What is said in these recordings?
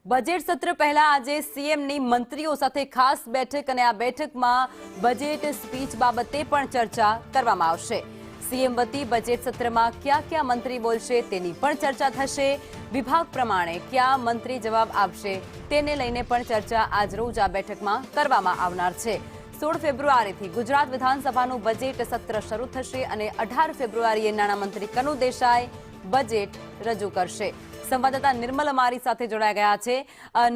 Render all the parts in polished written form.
Budget સત્ર પહેલા આજે સીએમની મંત્રીઓ સાથે ખાસ બેઠક અને આ બેઠકમાં બજેટ સ્પીચ બાબતે પણ ચર્ચા કરવામાં આવશે। સીએમ વતી બજેટ સત્રમાં કયા મંત્રી બોલશે તેની પણ ચર્ચા થશે। વિભાગ પ્રમાણે કયા મંત્રી જવાબ આપશે તેને લઈને પણ ચર્ચા આજરોજ આ બેઠકમાં કરવામાં આવનાર છે। 16 ફેબ્રુઆરીથી ગુજરાત વિધાનસભાનું બજેટ સત્ર શરૂ થશે અને 18 ફેબ્રુઆરીએ નાણામંત્રી કનુ દેસાઈ બજેટ રજૂ કરશે। સંવાદદાતા નિર્મલ અમારી સાથે જોડાઈ ગયા છે।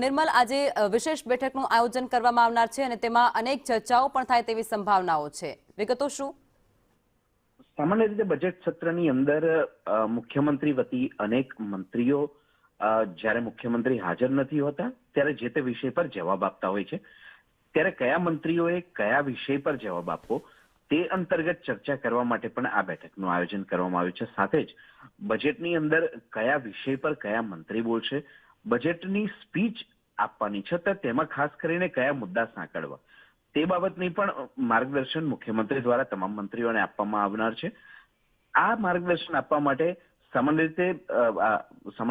નિર્મલ, આજે વિશેષ બેઠકનું આયોજન કરવામાં આવનાર છે અને તેમાં અનેક ચર્ચાઓ પણ થાય તેવી સંભાવનાઓ છે, વિગતો શું? સામાન્ય રીતે બજેટ સત્રની અંદર મુખ્યમંત્રી વતી અનેક મંત્રીઓ જ્યારે મુખ્યમંત્રી હાજર નથી હોતા ત્યારે જે તે વિષય પર જવાબ આપતા હોય છે। ત્યારે કયા મંત્રીઓએ કયા વિષય પર જવાબ આપવો તે અંતર્ગત ચર્ચા કરવા માટે પણ આ બેઠકનું આયોજન કરવામાં આવ્યું છે। સાથે જ બજેટની અંદર કયા વિષય પર કયા મંત્રી બોલશે, બજેટની સ્પીચ આપવાની છે તો તેમાં ખાસ કરીને કયા મુદ્દા સાંકળવા તે બાબતની પણ માર્ગદર્શન મુખ્યમંત્રી દ્વારા તમામ મંત્રીઓને આપવામાં આવનાર છે। આ માર્ગદર્શન આપવા માટે સામાન્ય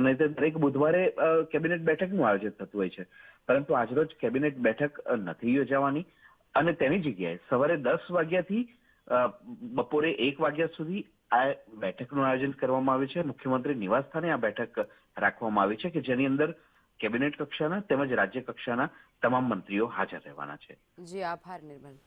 રીતે દરેક બુધવારે કેબિનેટ બેઠકનું આયોજન થતું હોય છે, પરંતુ આજરોજ કેબિનેટ બેઠક નથી યોજાવાની અને તેની જગ્યાએ સવારે 10 વાગ્યાથી બપોરે 1 વાગ્યા સુધી આ બેઠકનું આયોજન કરવામાં આવ્યું છે। મુખ્યમંત્રી નિવાસસ્થાને આ બેઠક રાખવામાં આવી છે કે જેની અંદર કેબિનેટ કક્ષાના તેમજ રાજ્ય કક્ષાના તમામ મંત્રીઓ હાજર રહેવાના છે। જી, આભાર નિર્મલ।